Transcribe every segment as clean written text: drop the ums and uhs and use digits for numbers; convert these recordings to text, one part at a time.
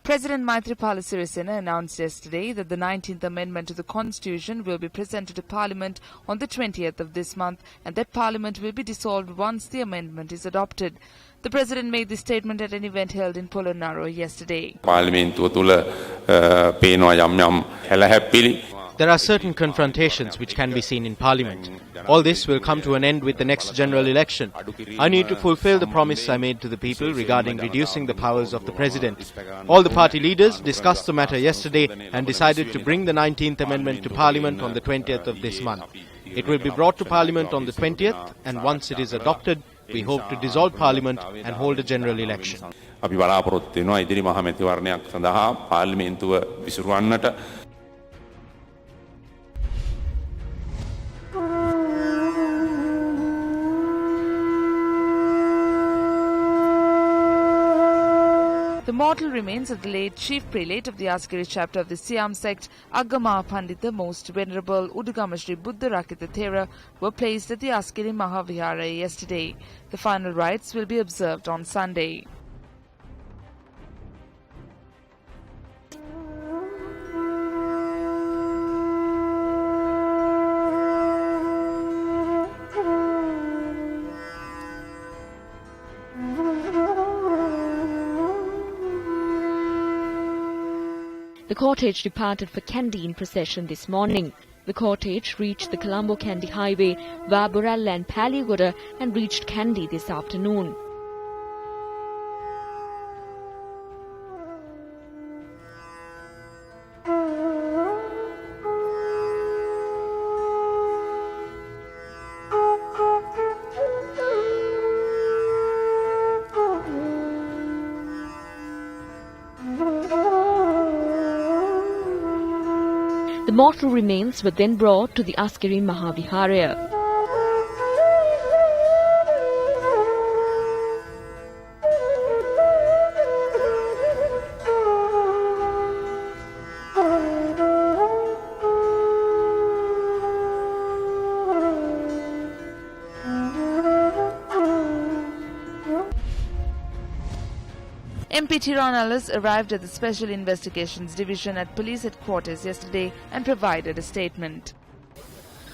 President Maithripala Sirisena announced yesterday that the 19th Amendment to the Constitution will be presented to Parliament on the 20th of this month and that Parliament will be dissolved once the amendment is adopted. The President made this statement at an event held in Polonnaruwa yesterday. There are certain confrontations which can be seen in Parliament. All this will come to an end with the next general election. I need to fulfill the promise I made to the people regarding reducing the powers of the President. All the party leaders discussed the matter yesterday and decided to bring the 19th Amendment to Parliament on the 20th of this month. It will be brought to Parliament on the 20th, and once it is adopted, we hope to dissolve Parliament and hold a general election. The mortal remains of the late Chief Prelate of the Asgari chapter of the Siam sect, Agama Pandit, the Most Venerable Udugama Shri Buddha Rakita Thera, were placed at the Asgari Mahavihara yesterday. The final rites will be observed on Sunday. The cottage departed for Kandy in procession this morning. The cottage reached the Colombo-Kandy highway via Buralla and Paligoda and reached Kandy this afternoon. The mortal remains were then brought to the Asgari Mahavihara. MPT Narenderas arrived at the Special Investigations Division at Police Headquarters yesterday and provided a statement.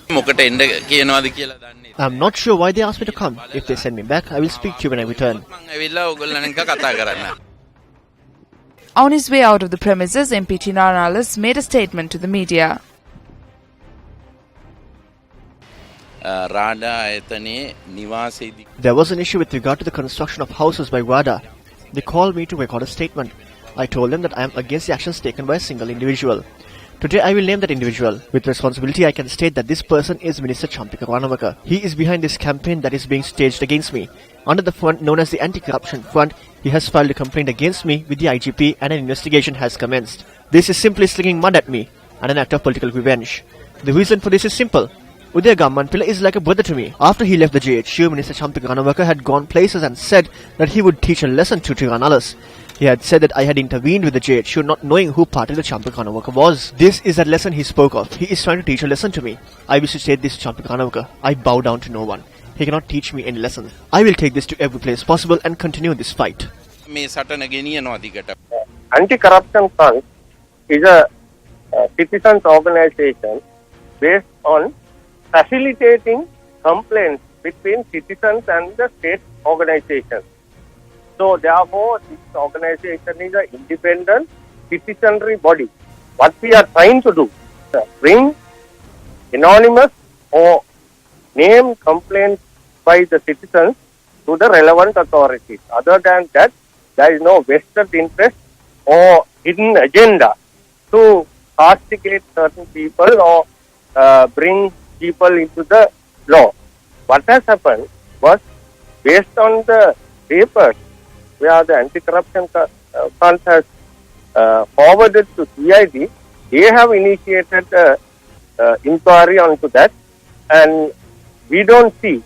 I'm not sure why they asked me to come. If they send me back, I will speak to you when I return. On his way out of the premises, MPT Narenderas made a statement to the media. There was an issue with regard to the construction of houses by WADA. They called me to record a statement. I told them that I am against the actions taken by a single individual. Today I will name that individual. With responsibility I can state that this person is Minister Champika Ranamaka. He is behind this campaign that is being staged against me. Under the front known as the Anti-Corruption Front, he has filed a complaint against me with the IGP and an investigation has commenced. This is simply slinging mud at me and an act of political revenge. The reason for this is simple. Udaya Gammanpilla is like a brother to me. After he left the GHU, Minister Champika Ranamaka had gone places and said that he would teach a lesson to Tiranalas. He had said that I had intervened with the GHU not knowing who party the Champika Ranamaka was. This is that lesson he spoke of. He is trying to teach a lesson to me. I wish to say this to Champika Ranamaka. I bow down to no one. He cannot teach me any lessons. I will take this to every place possible and continue this fight. Anti-Corruption Front is a citizens organization based on facilitating complaints between citizens and the state organizations. So therefore, this organization is an independent citizenry body. What we are trying to do is bring anonymous or named complaints by the citizens to the relevant authorities. Other than that, there is no vested interest or hidden agenda to castigate certain people or bring people into the law. What has happened was, based on the papers where the Anti-Corruption Front has forwarded to CID, they have initiated inquiry onto that, and we don't see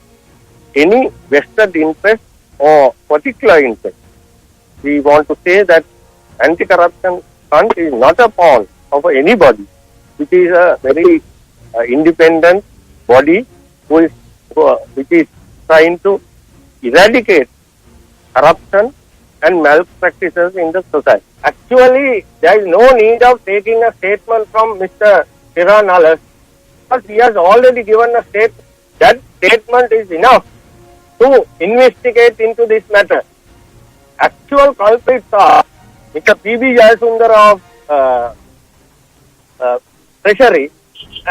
any vested interest or particular interest. We want to say that Anti-Corruption Front is not a pawn of anybody. It is a very independent body which is trying to eradicate corruption and malpractices in the society. Actually, there is no need of taking a statement from Mr. Narenderas, because he has already given a statement. That statement is enough to investigate into this matter. Actual culprits are Mr. P.B. Jayasundar of Treasury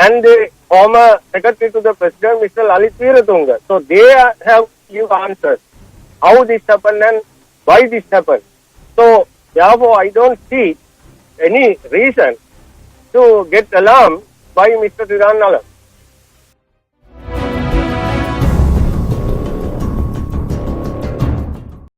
and the former Secretary to the President, Mr. Lalit Veeratunga. So they have give answers how this happened and why this happened. So therefore, I don't see any reason to get alarmed by Mr. Narenderas.